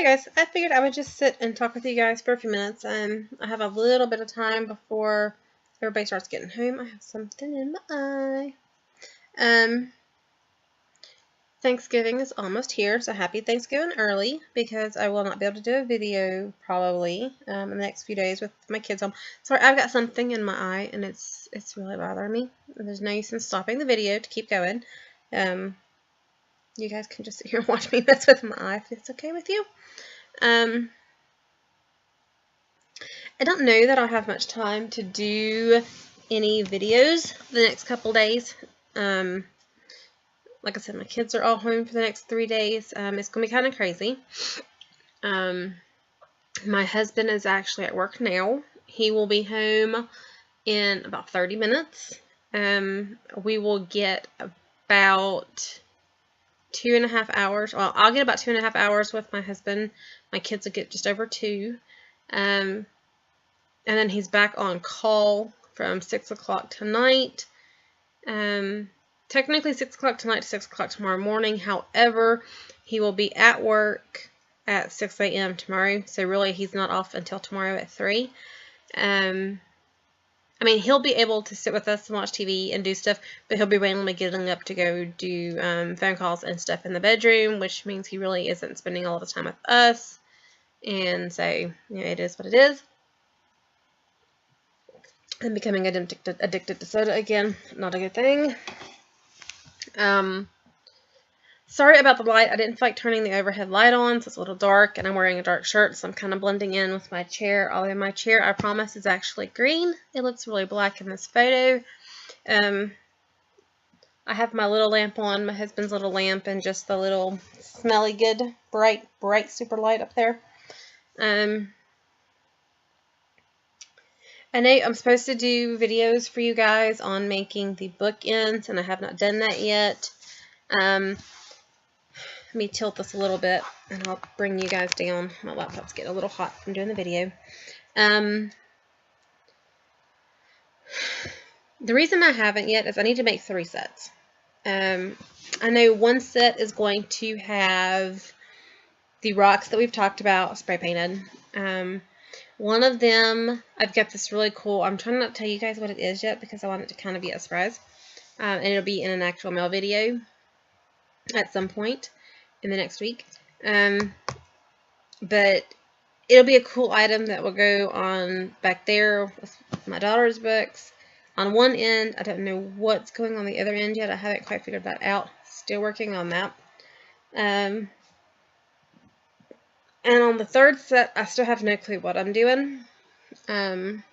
Hey guys, I figured I would just sit and talk with you guys for a few minutes. I have a little bit of time before everybody starts getting home. I have something in my eye. Thanksgiving is almost here, so happy Thanksgiving early, because I will not be able to do a video probably in the next few days with my kids home. Sorry, I've got something in my eye and it's really bothering me. There's no use in stopping the video to keep going. You guys can just sit here and watch me mess with my eye if it's okay with you. I don't know that I'll have much time to do any videos the next couple days. Like I said, my kids are all home for the next 3 days. It's going to be kind of crazy. My husband is actually at work now. He will be home in about 30 minutes. We will get about 2.5 hours. Well, I'll get about 2.5 hours with my husband. My kids will get just over 2. And then he's back on call from 6 o'clock tonight. Technically 6 o'clock tonight to 6 o'clock tomorrow morning. However, he will be at work at 6 a.m. tomorrow. So really, he's not off until tomorrow at 3. I mean, he'll be able to sit with us and watch TV and do stuff, but he'll be randomly getting up to go do phone calls and stuff in the bedroom, which means he really isn't spending all the time with us. And so, you know, it is what it is. I'm becoming addicted to soda again. Not a good thing. Sorry about the light. I didn't feel like turning the overhead light on, so it's a little dark, and I'm wearing a dark shirt, so I'm kind of blending in with my chair. Although my chair, I promise, is actually green. It looks really black in this photo. I have my little lamp on, my husband's little lamp, and just the little smelly good, bright super light up there. I know I'm supposed to do videos for you guys on making the bookends, and I have not done that yet. Let me tilt this a little bit, and I'll bring you guys down. My laptop's getting a little hot from doing the video. The reason I haven't yet is I need to make 3 sets. I know one set is going to have the rocks that we've talked about spray painted. One of them, I've got this really cool, I'm trying not to tell you guys what it is yet because I want it to kind of be a surprise. And it'll be in an actual mail video at some point in the next week. But it'll be a cool item that will go on back there with my daughter's books. On one end, I don't know what's going on the other end yet. I haven't quite figured that out. Still working on that. And on the third set, I still have no clue what I'm doing. I'm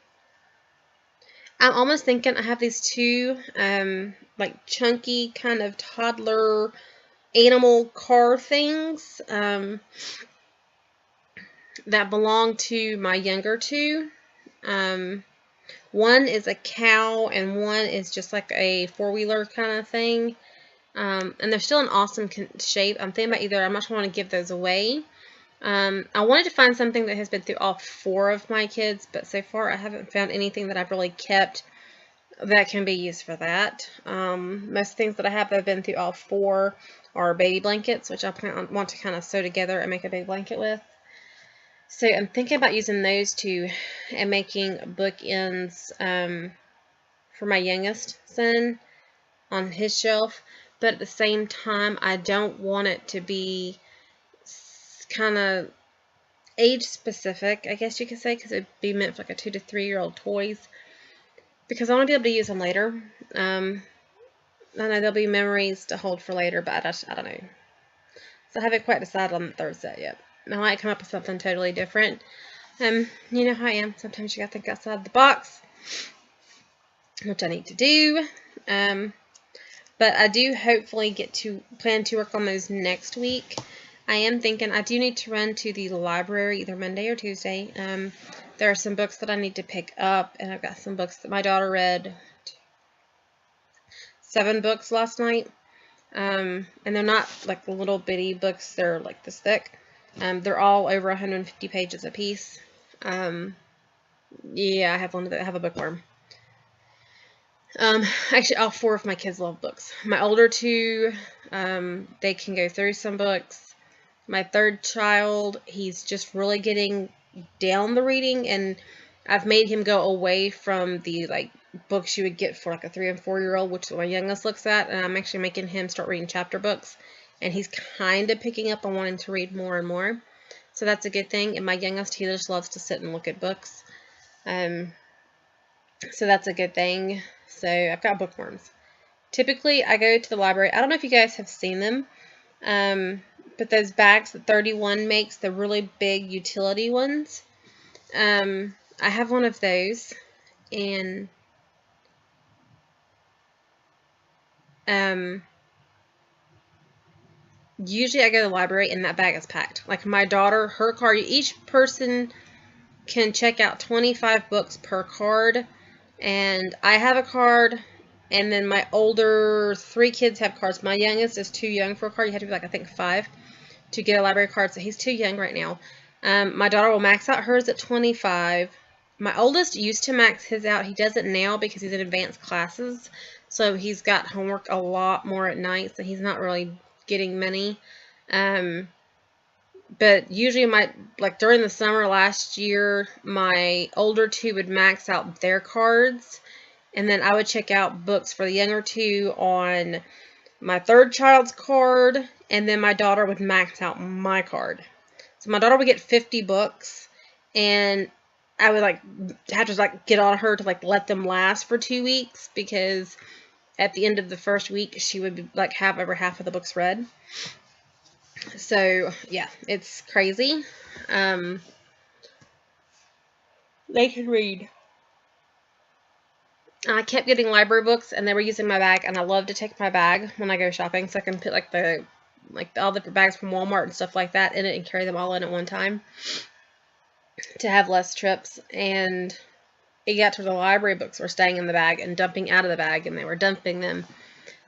almost thinking I have these 2, like chunky kind of toddler animal car things, that belong to my younger 2. One is a cow and one is just like a 4-wheeler kind of thing. And they're still in awesome shape. I'm thinking about either, I'm not sure I want to give those away. I wanted to find something that has been through all 4 of my kids, but so far I haven't found anything that I've really kept that can be used for that. Most things that I have that have been through all 4 are baby blankets, which I want to kind of sew together and make a big blanket with. So I'm thinking about using those 2 and making bookends for my youngest son on his shelf, but at the same time I don't want it to be kind of age specific, I guess you could say, because it'd be meant for like a 2 to 3-year-old toys, because I want to be able to use them later. I know there'll be memories to hold for later, but I don't know. So I haven't quite decided on the third set yet. I might come up with something totally different. You know how I am. Sometimes you gotta think outside the box, which I need to do. But I do hopefully plan to work on those next week. I am thinking I do need to run to the library either Monday or Tuesday. There are some books that I need to pick up, and I've got some books that my daughter read. 7 books last night. And they're not like the little bitty books, they're like this thick. They're all over 150 pages a piece. Yeah, I have one that have a bookworm. Actually, all 4 of my kids love books. My older 2, they can go through some books. My third child, he's just really getting down the reading, and I've made him go away from the like books you would get for like a 3 and 4-year-old, which my youngest looks at, and I'm actually making him start reading chapter books, and he's kind of picking up on wanting to read more and more. So that's a good thing. And my youngest, he just loves to sit and look at books. So that's a good thing. So I've got bookworms. Typically, I go to the library. I don't know if you guys have seen them, but those bags that 31 makes, the really big utility ones, I have one of those, and usually I go to the library and that bag is packed. Like my daughter, her card, each person can check out 25 books per card, and I have a card, and then my older 3 kids have cards. My youngest is too young for a card. You have to be like, I think 5 to get a library card, so he's too young right now. My daughter will max out hers at 25. My oldest used to max his out. He does it now because he's in advanced classes, so he's got homework a lot more at night, so he's not really getting many. But usually like during the summer last year, my older 2 would max out their cards, and then I would check out books for the younger 2 on my third child's card, and then my daughter would max out my card. So my daughter would get 50 books, and I would like have to like get on her to like let them last for 2 weeks, because at the end of the first week she would like have over half of the books read. So yeah, it's crazy. They can read. I kept getting library books, and they were using my bag, and I love to take my bag when I go shopping, so I can put like all the bags from Walmart and stuff like that in it and carry them all in at one time to have less trips. And it got to the library books were staying in the bag and dumping out of the bag, and they were dumping them.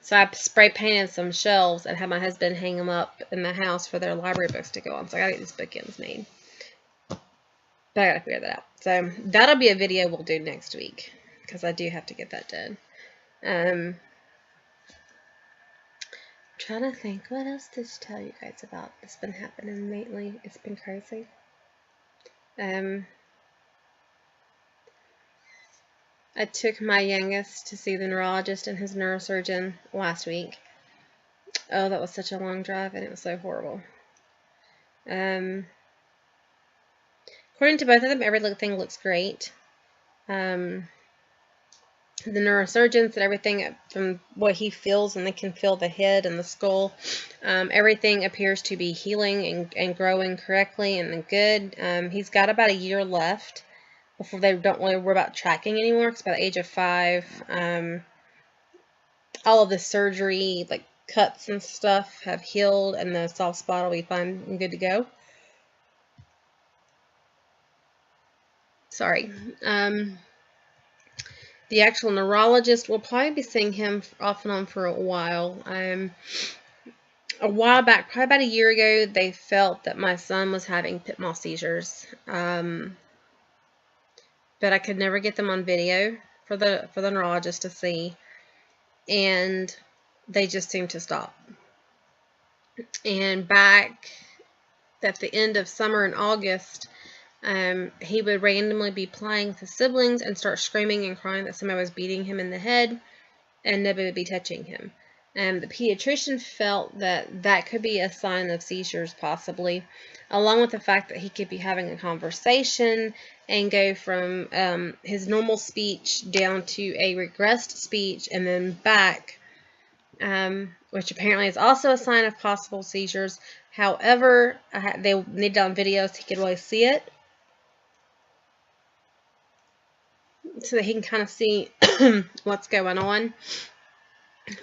So I spray painted some shelves and had my husband hang them up in the house for their library books to go on. So I gotta get these bookends made, but I gotta figure that out. So that'll be a video we'll do next week, because I do have to get that done. Trying to think what else to tell you guys about that's been happening lately. It's been crazy. I took my youngest to see the neurologist and his neurosurgeon last week. Oh, that was such a long drive, and it was so horrible. According to both of them, everything looks great. The neurosurgeon said everything from what he feels, and they can feel the head and the skull. Everything appears to be healing and growing correctly and good. He's got about a year left before they don't really worry about tracking anymore, because by the age of 5, all of the surgery, like cuts and stuff, have healed, and the soft spot will be fine and good to go. Sorry. The actual neurologist will probably be seeing him off and on for a while. A while back, probably about a year ago, they felt that my son was having pit mal seizures. But I could never get them on video for the neurologist to see, and they just seemed to stop. And back at the end of summer in August, he would randomly be playing with his siblings and start screaming and crying that somebody was beating him in the head, and nobody would be touching him. The pediatrician felt that that could be a sign of seizures, possibly, along with the fact that he could be having a conversation and go from his normal speech down to a regressed speech and then back, which apparently is also a sign of possible seizures. However, they needed on video so he could really see it, so that he can kind of see what's going on.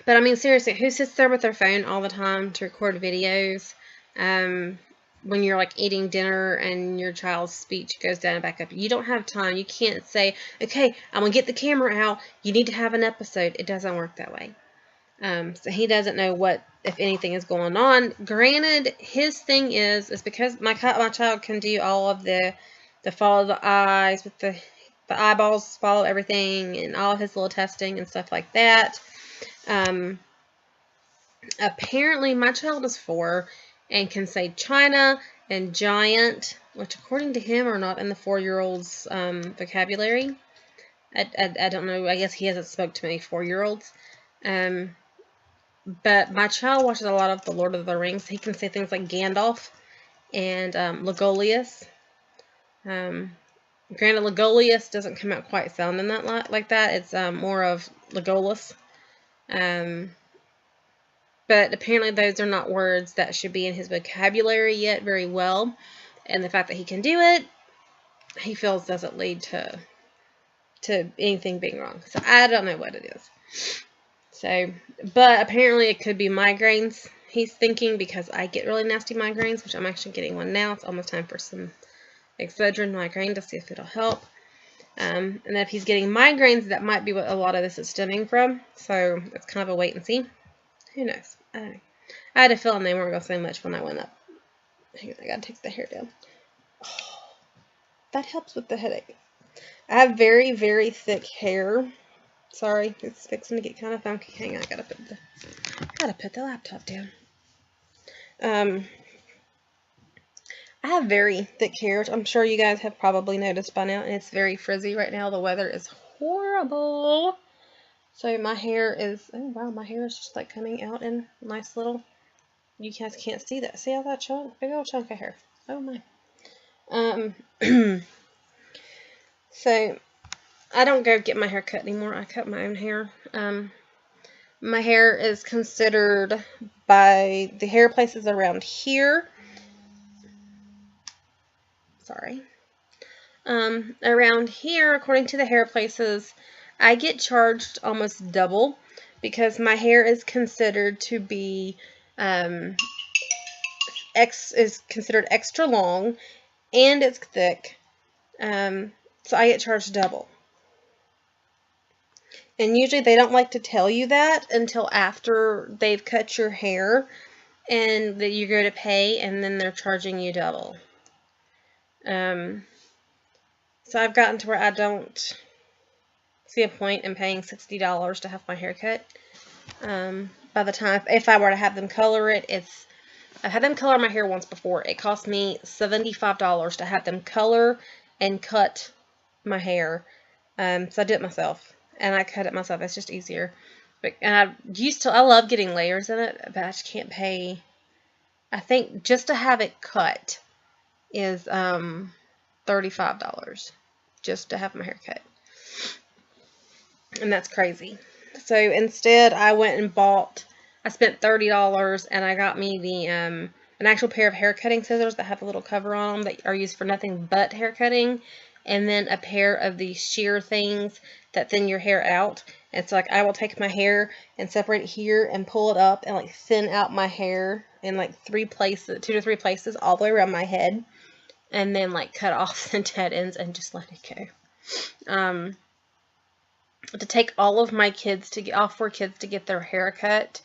But I mean, seriously, who sits there with their phone all the time to record videos when you're like eating dinner and your child's speech goes down and back up? You don't have time. You can't say, okay, I'm going to get the camera out. You need to have an episode. It doesn't work that way. So he doesn't know what, if anything, is going on. Granted, his thing is because my child can do all of the follow the eyes with the eyeballs, follow everything, and all of his little testing and stuff like that. Apparently, my child is 4, and can say China and giant, which according to him are not in the 4-year-old's vocabulary. I don't know. I guess he hasn't spoke to many 4-year-olds. But my child watches a lot of The Lord of the Rings. He can say things like Gandalf and Legolas. Granted, Legolas doesn't come out quite sounding that like that. It's more of Legolas. But apparently those are not words that should be in his vocabulary yet very well. And the fact that he can do it, he feels doesn't lead to anything being wrong. So I don't know what it is. So, but apparently it could be migraines, he's thinking, because I get really nasty migraines, which I'm actually getting one now. It's almost time for some Excedrin migraine to see if it'll help. And if he's getting migraines, that might be what a lot of this is stemming from. So it's kind of a wait and see. Who knows? I don't know. I had a feeling they weren't going to say much when I went up. Hang on, I gotta take the hair down. Oh, that helps with the headache. I have very, very thick hair. Sorry, it's fixing to get kind of funky. Hang on, I gotta put the laptop down. I have very thick hair, which I'm sure you guys have probably noticed by now, and it's very frizzy right now. The weather is horrible. So my hair is, oh wow, my hair is just like coming out in nice little, you guys can't see that. See all that chunk? Big old chunk of hair. Oh my. So I don't go get my hair cut anymore. I cut my own hair. My hair is considered by the hair places around here. Sorry. Around here, according to the hair places, I get charged almost double because my hair is considered to be is considered extra long and it's thick. So I get charged double. And usually they don't like to tell you that until after they've cut your hair and that you go to pay, and then they're charging you double. So I've gotten to where I don't see a point in paying $60 to have my hair cut. By the time, if I were to have them color it, I've had them color my hair once before. It cost me $75 to have them color and cut my hair. So I did it myself, and I cut it myself. It's just easier. And I love getting layers in it, but I just can't pay. I think just to have it cut is $35 just to have my hair cut. And that's crazy. So instead I went and I spent $30 and I got me the an actual pair of hair cutting scissors that have a little cover on them that are used for nothing but hair cutting, and then a pair of these shear things that thin your hair out. And so like I will take my hair and separate it here and pull it up and like thin out my hair in like 2 to 3 places all the way around my head, and then like cut off the dead ends and just let it go. To take all of my kids all 4 kids to get their hair cut.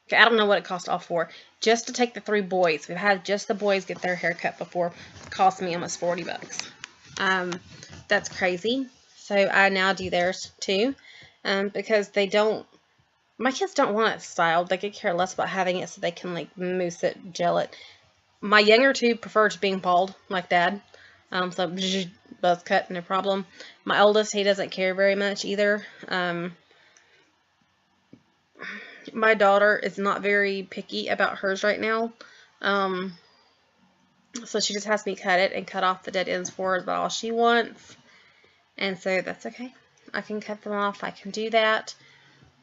Okay, I don't know what it cost all 4. Just to take the 3 boys. We've had just the boys get their hair cut before. It cost me almost $40. That's crazy. So I now do theirs too. Because my kids don't want it styled. They could care less about having it so they can like mousse it, gel it. My younger 2 prefers being bald like Dad. So buzz cut, no problem. My oldest, he doesn't care very much either. My daughter is not very picky about hers right now. So she just has me cut it and cut off the dead ends for her. Is all she wants. And so that's okay. I can cut them off. I can do that.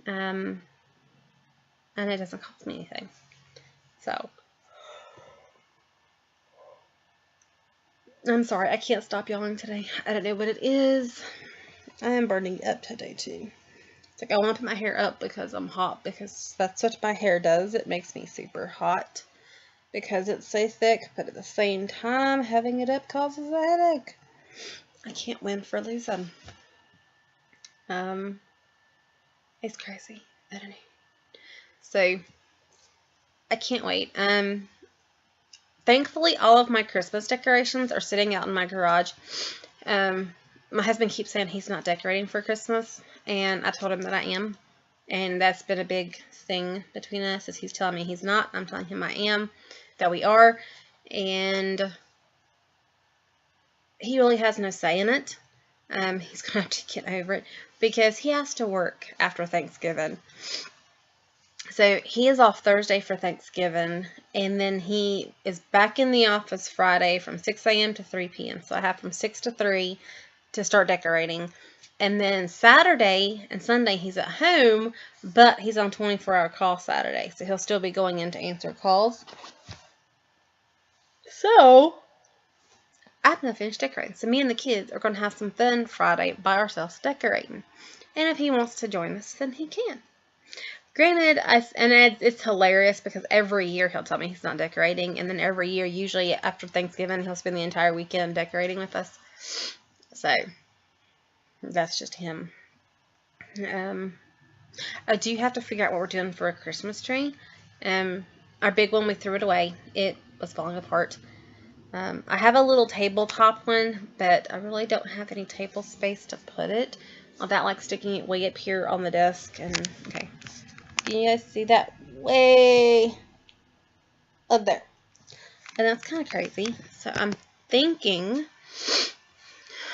And it doesn't cost me anything. So I'm sorry, I can't stop yawning today. I don't know what it is. I am burning up today too. It's like I want to put my hair up because I'm hot, because that's what my hair does. It makes me super hot because it's so thick, but at the same time, having it up causes a headache. I can't win for losing. It's crazy. I don't know. So I can't wait. Thankfully, all of my Christmas decorations are sitting out in my garage. My husband keeps saying he's not decorating for Christmas, and I told him that I am. And that's been a big thing between us, is he's telling me he's not. I'm telling him I am. that we are, and he really has no say in it. He's going to have to get over it because he has to work after Thanksgiving. So he is off Thursday for Thanksgiving, and then he is back in the office Friday from 6 a.m. to 3 p.m. So I have from 6 to 3 to start decorating. And then Saturday and Sunday he's at home, but he's on 24-hour call Saturday. So he'll still be going in to answer calls. So I'm going to finish decorating. So me and the kids are going to have some fun Friday by ourselves decorating. And if he wants to join us, then he can. Granted, it's hilarious because every year he'll tell me he's not decorating. And then every year, usually after Thanksgiving, he'll spend the entire weekend decorating with us. So that's just him. I do have to figure out what we're doing for a Christmas tree. Our big one, we threw it away. It was falling apart. I have a little tabletop one, but I really don't have any table space to put it without like sticking it way up here on the desk. And okay, can you guys see that way up there? And that's kind of crazy. So I'm thinking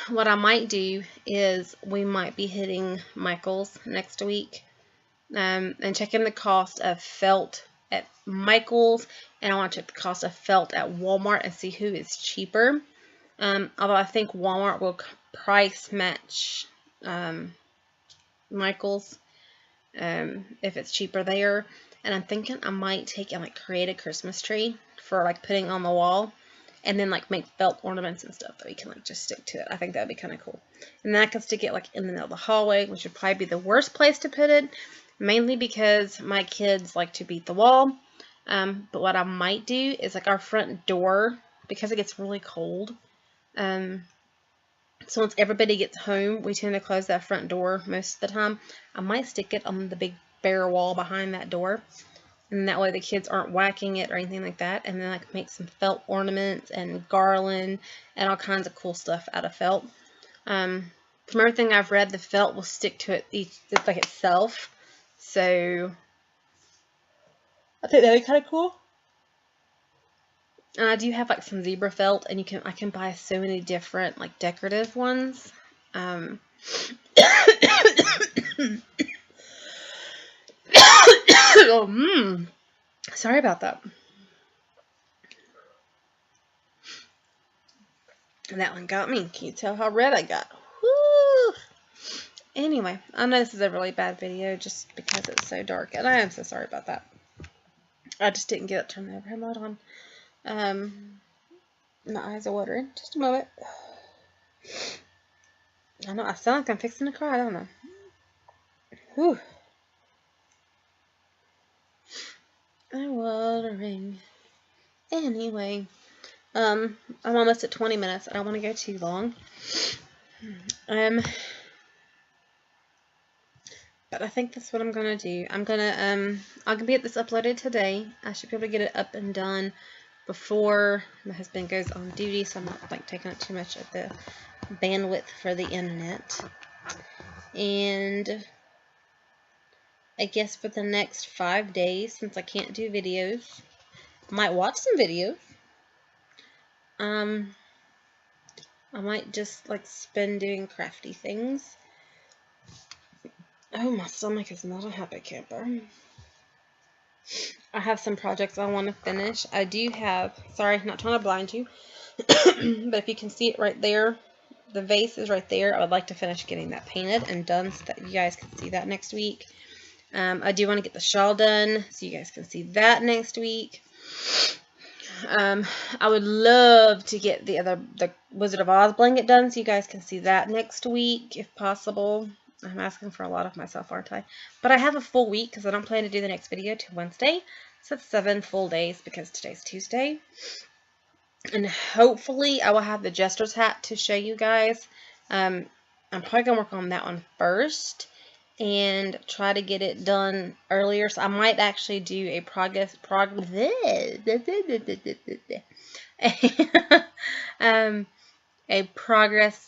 what I might do is we might be hitting Michael's next week, and checking the cost of felt at Michael's, and I want to check the cost of felt at Walmart and see who is cheaper. Although I think Walmart will price match Michael's if it's cheaper there. And I'm thinking I might take and like create a Christmas tree for like putting on the wall, and then like make felt ornaments and stuff that we can like just stick to it. I think that would be kind of cool. And then I can stick it like in the middle of the hallway, which would probably be the worst place to put it, mainly because my kids like to beat the wall. But what I might do is like our front door, because it gets really cold. So once everybody gets home, we tend to close that front door most of the time. I might stick it on the big bare wall behind that door. And that way the kids aren't whacking it or anything like that. And then I can make some felt ornaments and garland and all kinds of cool stuff out of felt. From everything I've read, the felt will stick to it like itself. So I think that'd be kind of cool. And I do have like some zebra felt, and I can buy so many different like decorative ones. Sorry about that. That one got me. Can you tell how red I got? Woo! Anyway, I know this is a really bad video just because it's so dark, and I am so sorry about that. I just didn't get it turned the overhead light on. My eyes are watering. Just a moment. I know, I sound like I'm fixing to cry, don't I? Whew. I'm watering. Anyway, I'm almost at 20 minutes. I don't want to go too long. But I think that's what I'm gonna do. I'm gonna get this uploaded today. I should be able to get it up and done before my husband goes on duty, so I'm not like taking up too much of the bandwidth for the internet. And I guess for the next 5 days, since I can't do videos, I might watch some videos. I might just like spend doing crafty things. Oh, my stomach is not a happy camper. I have some projects I want to finish. I do have, sorry, not trying to blind you, but if you can see it right there, the vase is right there. I would like to finish getting that painted and done so that you guys can see that next week. I do want to get the shawl done so you guys can see that next week. I would love to get the Wizard of Oz blanket done so you guys can see that next week if possible. I'm asking for a lot of myself, aren't I? But I have a full week because I don't plan to do the next video till Wednesday. So it's 7 full days because today's Tuesday. And hopefully I will have the Jester's hat to show you guys. I'm probably going to work on that one first and try to get it done earlier. So I might actually do a progress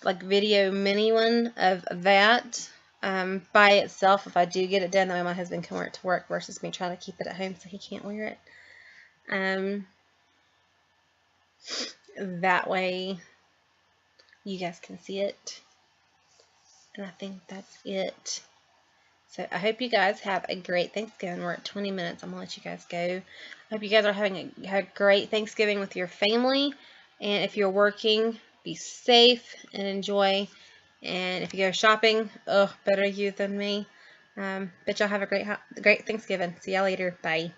like video mini one of that. By itself, if I do get it done, that way my husband can wear it to work versus me trying to keep it at home so he can't wear it. that way you guys can see it. And I think that's it. So I hope you guys have a great Thanksgiving. We're at 20 minutes. I'm going to let you guys go. I hope you guys are having a great Thanksgiving with your family. And if you're working, be safe and enjoy. And if you go shopping, better you than me. But y'all have a great Thanksgiving. See y'all later. Bye.